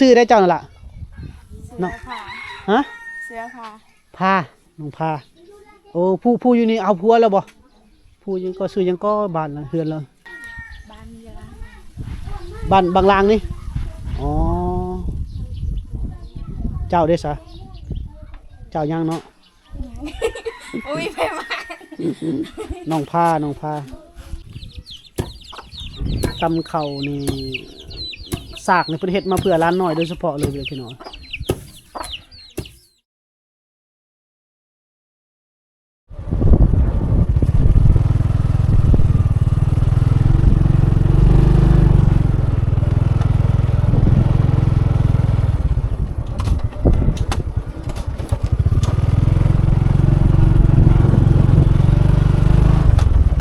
ชื่อได้เจ้านั่นล่ะเสือพาฮะเสือพาพาน้องพาโอ้ผู้อยู่นี่เอาผัวแล้วบ่ผู้ยังก็ซื้อยังก็บ้านละเฮือนแล้วบ้านเยอะบ้านบางลางนี่อ๋อเจ้าได้ซะเจ้ายังเนาะอุ้ยไปมาน้องพาตำเข่านี่สากในประเทศมาเพื่อร้านน้อยโดยเฉพาะเลยพี่น้อง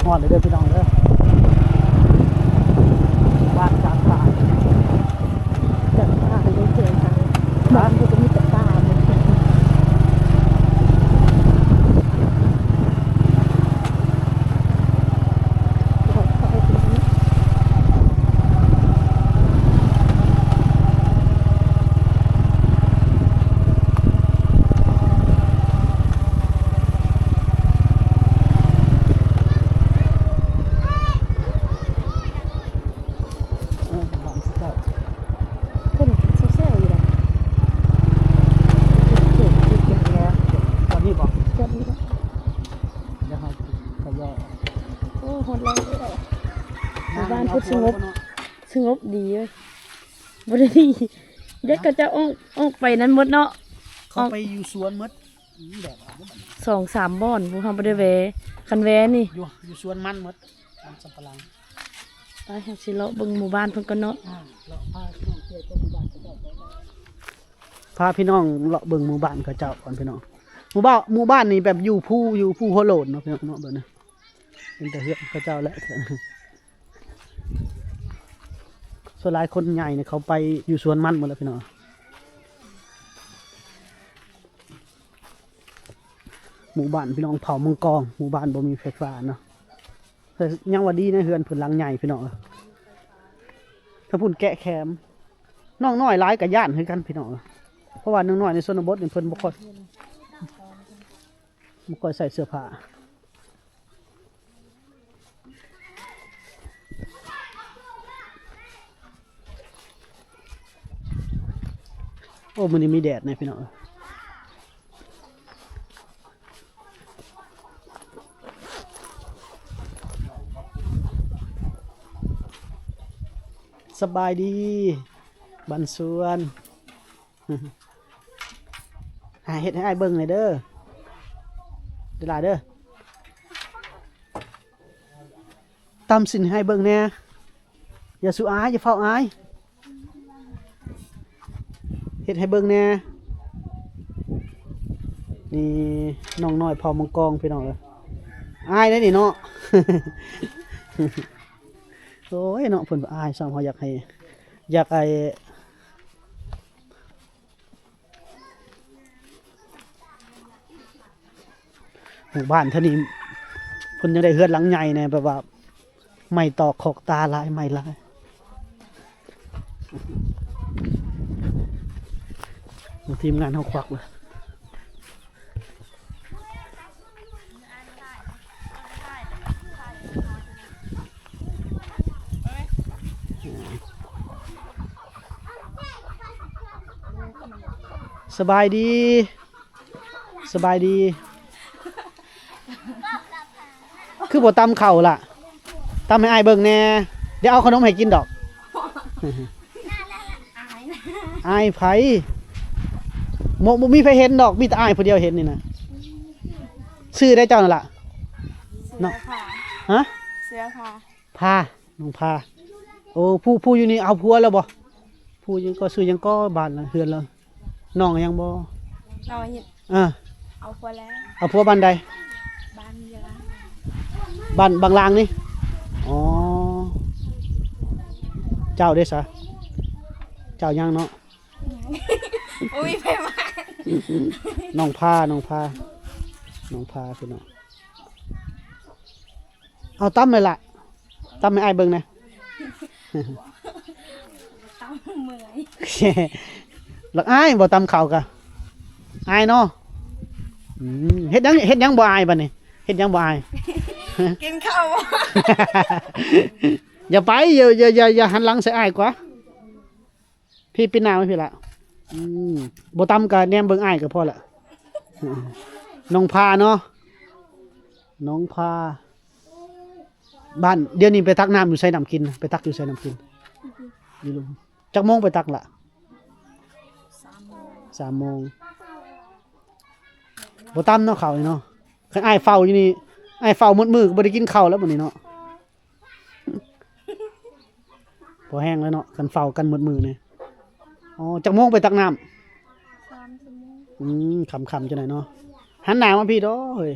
ฮอดเลยเด้อพี่น้องเด้อบ้านจากตาจากตาได้เจอกันบ้านก็มีแต่ตาเลยสงบดีเลยบริดีเด็กก็จะออกไปนั้นหมดเนาะเขาไปอยู่สวนมดแบบ 2-3 บ่อนผู้ทำบริเวณคันแวนี่อยู่สวนมันมดมันสับปะหลังไปให้สิเลาะเบิ่งหมู่บ้านเพิ่นก็เนาะพาพี่น้องเลาะเบิ่งหมู่บ้านเขาเจ้าก่อนพี่น้องหมู่บ้านนี่แบบอยู่ผู้โหโหลนเนาะพี่น้องเนาะแบบนี้เป็นแต่เฮือนเขาเจ้าแหละส่วนหลายคนใหญ่เนี่ยเขาไปอยู่สวนมันหมดแล้วพี่น้องหมู่บ้านพี่น้องเผามังกรหมู่บ้านบ่มีไฟฟ้าเนาะแต่ยังว่าดีนะเฮือนผืนหลังใหญ่พี่น้องถ้าพุ่นแกะแคมน้องน้อยร้ายกับย่านคือกันพี่น้องเพราะว่าน้องน้อยในชนบทเนี่ยเพิ่นบ่ค่อยใส่เสื้อผ้าโอ้มันนี่มีแดดนะพี่น้องสบายดีบันส่วนหาเฮ็ดให้อ้ายเบิ่งหน่อยเด้อเดี๋ยวลาเด้อตำสินให้เบิ่งแน่อย่าสู้อายอย่าเฝ้าอายเฮ็ดให้เบิ่งแน่นี่น้องน้อยพอมังกรพี่น้องเอ้ยอายได้นี่เนาะ โอ้ยเนาะเพิ่นอายซ้ำเขาอยากไอ้หมู่บ้านเท่านี้เพิ่นยังได้เฮือนหลังใหญ่แน่แบบว่าไม่ตอกขอกตาลายไม่ลายทีมงานเขาควักเลยสบายดีคือบ่ตำเข่าล่ะตำให้อายเบิ่งแน่เดี๋ยวเอาขนมให้กินดอกอายไผบ่มีไผเห็นดอกมีแต่อายผู้เดียวเห็นนี่นะชื่อได้เจ้านั่นล่ะเสือพาฮะเสือพาน้องพาโอ้ผู้อยู่นี่เอาผัวแล้วบ่ผู้ยังก็ซื้อยังก็บ้านละเฮือนแล้วน้องยังบ่น้อยเอาผัวแล้วเอาผัวบ้านใดบ้านเยอะบ้านบางลางนี่อ๋อเจ้าได้ซะเจ้ายังเนาะอุ้ยไปมาน้องพาพี่น้องเอาตั้มเลยล่ะตั้มให้อ้ายเบิ่งนะตั้มเมือง หลักอายบ่ตำข้าวกะอายเนาะเฮ็ดยังบ่อายบัดนี้เฮ็ดยังบ่อาย กินข้าว อย่าไปอย่าหันหลังใส่อายกว่าพี่ปีนหน้าไว้พี่ละบ่ตำกะแนมเบิ่งอายก็พอละน้องพาเนาะน้องพาบ้านเดี๋ยวนี้ไปตักน้ำอยู่ใส่น้ำกินไปตักอยู่ใส่น้ำกินอยู่ลุงจักโมงไปตักละ3 โมงบ่ตำเนาะข้าวนี่เนาะคันอ้ายเฝ้าอยู่นี่อ้ายเฝ้าหมดมื้อก็บ่ได้กินข้าวแล้วมื้อนี้เนาะพอแห้งแล้วเนาะคันเฝ้ากันหมดมื้อนี่อ๋อจักโมงไปตักน้ำ 3 ชั่วโมงคำจังไหนเนาะหันหน้ามาพี่เด้อเฮ้ย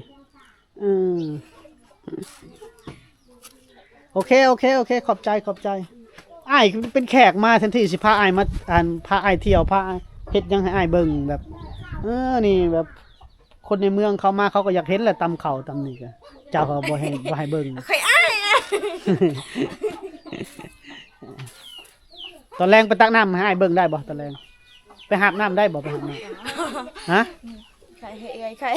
โอเคขอบใจอ้ายเป็นแขกมาทันทีสิพาอ้ายมาพาอ้ายเที่ยวพาเฮ็ดหยังให้อ้ายเบิ่งแบบนี่แบบคนในเมืองเขามาเขาก็อยากเห็นแหละตำข้าวตำนี่ก็เจ้าก็บ่ให้เบิ่ง เคยอ้าย ตอนแรงไปตักน้ำให้อ้ายเบิ่งได้บ่ตอนแรงไปหาบน้ำได้บ่ไปหาบน้ำฮะ ใครเอ้ยใคร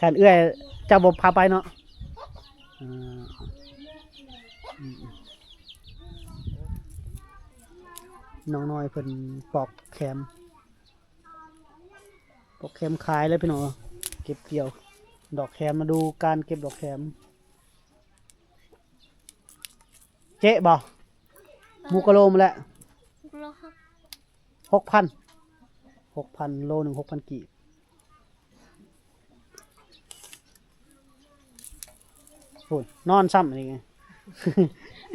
ขันเอื้อยเจ้าบ่พาไปเนาะน้องน้อยเพิ่นปอกแคมขายเลยพี่น้องเก็บเกี่ยวดอกแคมมาดูการเก็บดอกแคมเจ๊บ่มูกะโลมาแล้ว6,000โลหนึ่ง6,000 กีบโอ้ยนอนซ้ำอะไรไง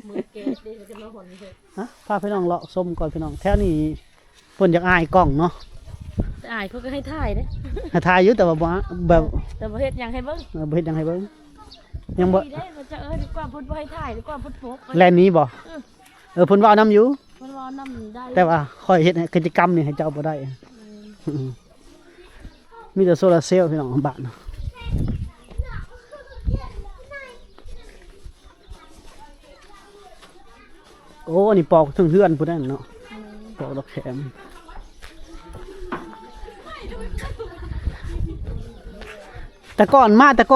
มือเกดเดี๋ยวจะมาหอนเถอะ ฮะพาพี่น้องเลาะส้มก่อนพี่น้องแถวนี้เพิ่นอยากอายกล้องเนาะ แต่อายเขาก็ให้ถ่ายเด้ หาทายอยู่แต่ว่าบ่แบบ แต่บ่เฮ็ดหยังให้เบิ่ง บ่เฮ็ดหยังให้เบิ่งยังบ่ ดีได้มันจะดีกว่าเพิ่นบ่ให้ถ่ายดีกว่าเพิ่นโพก แลนนี้บ่เพิ่นว่าเอานํอยู่ มันว่านำได้ แต่ว่าค่อยเฮ็ดกิจกรรมนี่ให้เจ้าบ่ได้มีแต่โซลาร์เซลล์พี่น้องบ้านเนาะโอ้อันนี้ปอกถึงเฮือนพุ่นนั่นเนาะปอกดอกแขมแต่ก่อ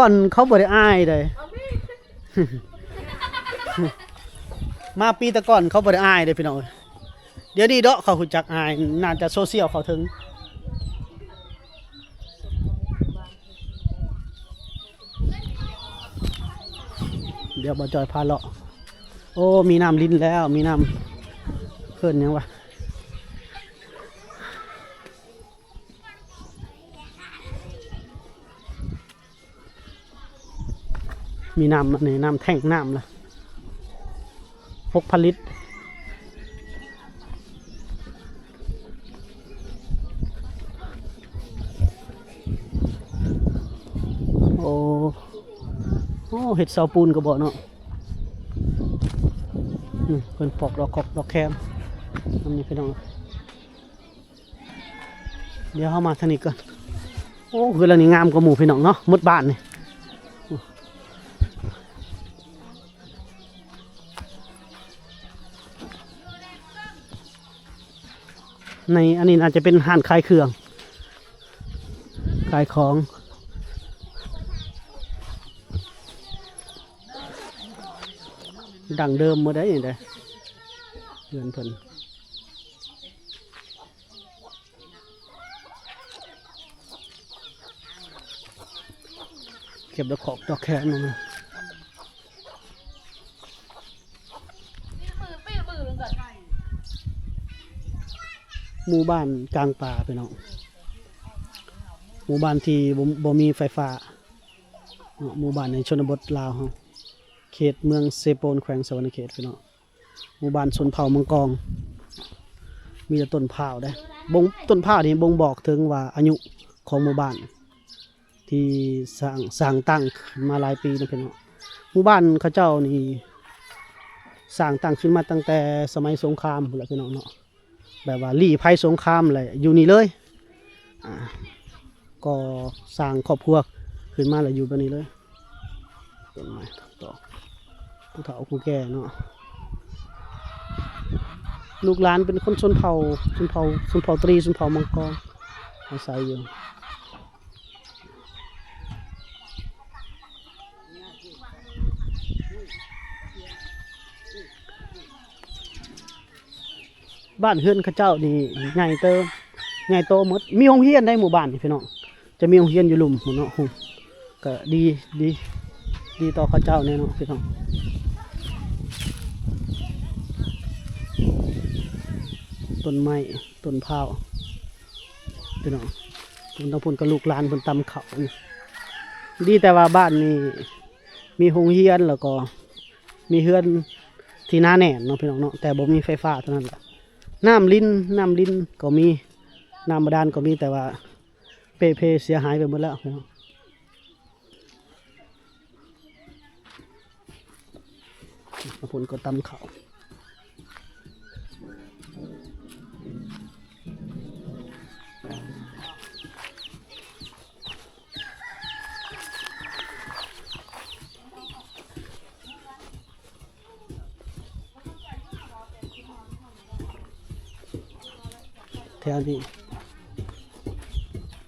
นเขาบ่ได้อายเลย มาปีแต่ก่อนเขาบ่ได้อายเลยพี่น้องเดี๋ยวนี้เดาะเขารู้จักอายน่าจะโซเชียลเขาถึงเดี๋ยวบ่จอยพาเลาะโอ้มีน้ำลิ้นแล้วมีน้ำเพิ่นยังวะมีน้ำนี่น้ำแท่งน้ำละ6,000 ลิตรโอ้เห็ดเสาปูนก็บ่เนาะเพิ่นปอกดอกแคมอันนี้พี่น้องเดี๋ยวเข้ามาทางนี้ก่อนโอ้คือเรานี่งามกว่าหมู่พี่น้องเนาะหมดบ้านนี่ในอันนี้อาจจะเป็นห้านขายเครื่องขายของดังเดิมมาได้ยังไงเดือนเพิ่นเก็บดอกแคมมาหมู่บ้านกลางป่าไปเนาะหมู่บ้านที่บ่มีไฟฟ้าหมู่บ้านในชนบทลาวเฮาเขตเมืองเซโปนแขวงสวรรณเขตพี่น้องหมู่บ้านชนเผ่ามังกรมีแต่ต้นพร้าวได้ต้นพร้าวนี่บ่งบอกถึงว่าอายุของหมู่บ้านที่สร้างตั้งมาหลายปีนะพี่น้องหมู่บ้านเขาเจ้านี่สร้างตั้งขึ้นมาตั้งแต่สมัยสงครามพุ่นล่ะพี่น้องเนาะแบบว่าลี้ภัยสงครามเลยอยู่นี่เลยก็สร้างครอบครัวขึ้นมาแล้วอยู่แบบนี้เลยต้นไม้ต่อผู้เฒ่าผู้แก่เนาะ ลูกหลานเป็นคนชนเผ่าตรีชนเผ่ามังกรอาศัยอยู่บ้านเฮือนเขาเจ้านี่ใหญ่โตหมดมีโรงเรียนในหมู่บ้านนี่พี่น้องจะมีโรงเรียนอยู่หลุมหมู่เนาะก็ดีต่อเขาเจ้าแน่เนาะพี่น้องต้นไม้ต้นพร้าวพี่น้องต้นตะพุนกับลูกหลานเพิ่นตำเขาอยู่ดีแต่ว่าบ้านนี่มีโรงเรียนแล้วก็มีเฮือนที่หน้าแน่นเนาะพี่น้องเนาะแต่บ่มีไฟฟ้าเท่านั้นแหละน้ำลิ้นก็มีน้ำบาดาลก็มีแต่ว่าเพเสียหายไปหมดแล้วผลก็ตำเขาแถวนี้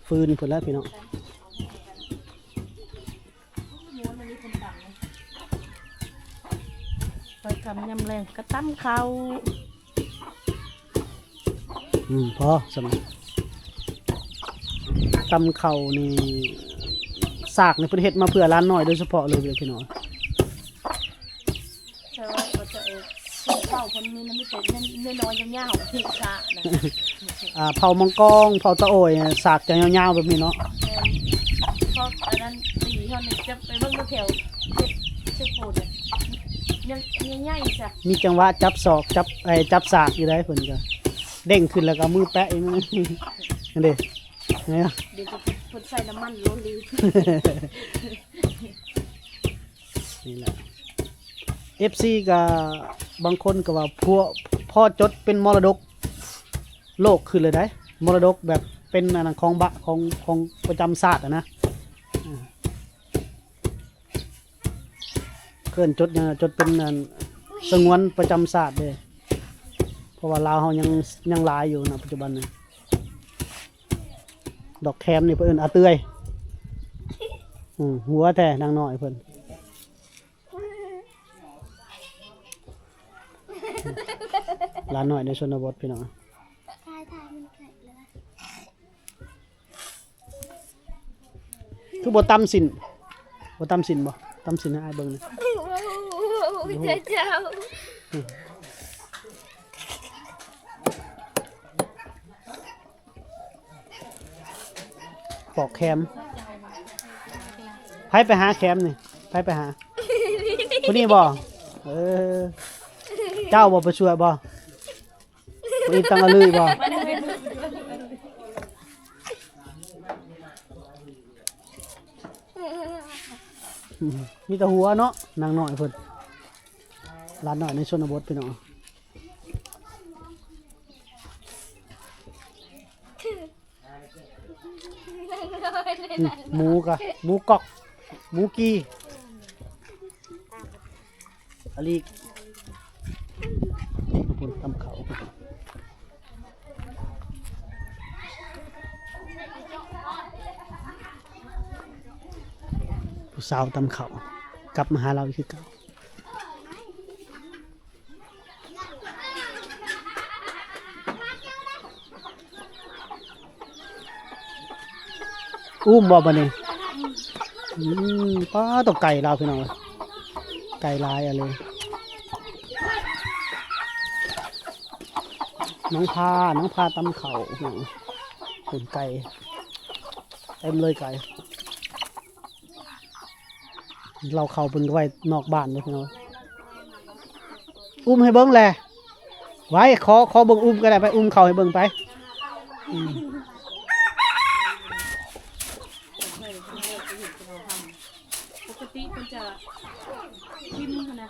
ฟืนผลแล้วพี่น้อง ไปทำยำแรงก็ตั้มเขา พอสมัยตำเข่านี่สากในประเทศมาเพื่อร้านน้อยโดยเฉพาะเลยพี่น้อง แต่ว่าเขาจะเต่าคนนี้ไม่เป็นเนื้อน้อยยาวๆที่ชะนะ เผามังกรเผาตะโอยสากจะยาวๆแบบนี้เนาะ เพราะอันนั้นสีเขาเนี่ยจะไปเบิ่งแถวเจ็บปวดเนี่ยยังง่ายจ้ะ มีจังหวะจับศอกจับสากอยู่ได้เพิ่นก็เด้งขึ้นแล้วก็มือแปะอีกนั่นเด้เนี่ย เดี๋ยวจะพ่นใส่น้ำมันร้อนดี นี่แหละ FC ก็บางคนก็ว่าพ่อจดเป็นมรดกโลกขึ้นเลยได้มรดกแบบเป็นอันนั้นของประจำศาสตร์นะเกินจดเป็นสงวนประจำศาสตร์เลยเพราะว่าลาวเขายังหลายอยู่นะปัจจุบันนี้ดอกแคมนี่เพิ่นอาเตื้อยหัวแต่นางน้อยเพิ่นหลานน้อยในชนบทพี่น้องคือบ่ตำสินบ่ตำสินให้อ้ายเบิ่งนะ เจ้า ปอกแคมไผไปหาแคมนี่ไผไปหาคนนี้บ่เจ้าบ่ไปช่วยบ่อีตังอะลือบ่มีแต่หัวเนาะนางน้อยเพิ่นหลานน้อยในชนบทพี่น้องหมูกอกหมูกีอลีกคนตำเขาผู้สาวตำเขากลับมาหาเราอีกคือเก่าบ่บัดนี้ป้าตกไก่เราพี่น้องไก่ลายอะไรน้องพาตำเขาหุ่นไก่เต็มเลยไก่เราเข้าเป็นไว้นอกบ้านเลยพี่น้องให้เบิ้งแหละไว้ขอเบิ้งก็ได้ไปเขาให้เบิ้งไปปกติมันจะทิมนะ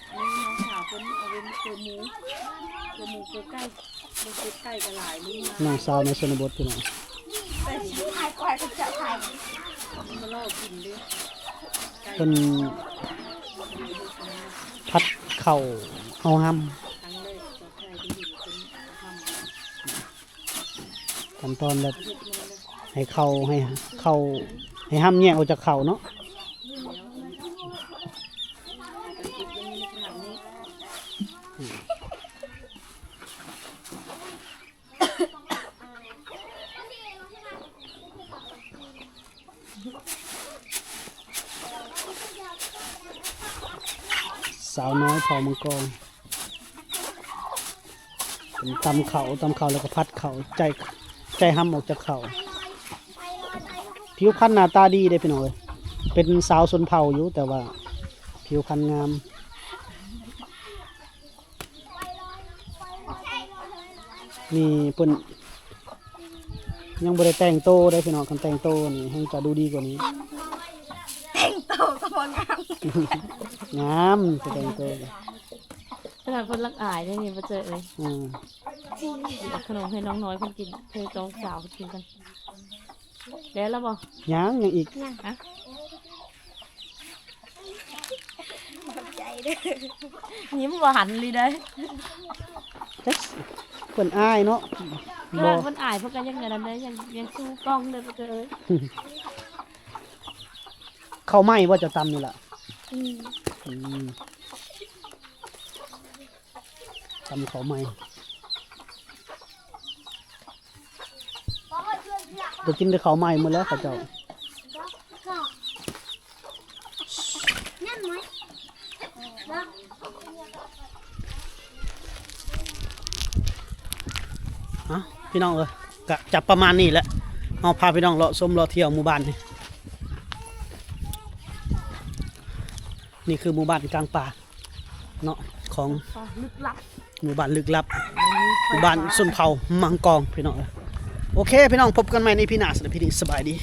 อันนี้น้องสาวคนเอาเป็นตัวหมูตัวไก่มันตัวไก่กระหลายนี่มา น้องสาวในชนบทพี่น้อง ไปชิมไข่ก่อนก็จะไข่ มาล่อกินด้วย เป็นพัดเข่าเอาห้ ครั้งแรกจะไข่ที่อยู่เป็น ขั้นตอนแบบให้เข้าให้ห้ามแยกออกจากเข่าเนาะสาวน้อยเผามังกรเป็นตำเข่าแล้วก็พัดเข่าใจห้ำออกจากเข่าผิวพรรณหน้าตาดีได้พี่น้อยเป็นสาวชนเผ่าอยู่แต่ว่าผิวพรรณงามนี่เพิ่นยังบ่ได้แต่งโตได้พี่น้องคันแต่งโตนี่ให้จะดูดีกว่านี้ โตกระโปรงงาม งามจะแต่งโต ขนาดคนรักอายได้นี่มาเจอเลย อืม เอาขนมให้น้องน้อยคนกินเธอน้องสาวคนกินกันแล้วบ่ ยังอีก ฮะ ใจเด้อ ยิ้มหวานเลยได้ จักเพิ่นอายเนาะ ขนาดคนอายเพราะกันยังไงนั้นได้ยังสู้กล้องเลยมาเจอเลย เขาไหม้ว่าจะตำนี่ล่ะ อืม อืมตำเขาไหม้จะกินแต่เขาไหม้หมดแล้วเขาเจ้า นั่นไหม พี่น้องกะจับประมาณนี้แหละเอาพาพี่น้องเลาะส้มเลาะเที่ยวหมู่บ้านนี่คือหมู่บ้านกลางป่าเนาะของ ลึกลับ หมู่บ้านลึกลับหมู่บ้านชนเผ่ามังกรพี่น้องโอเคพี่น้องพบกันใหม่ในพี่หน้าสวัสดีสบายดี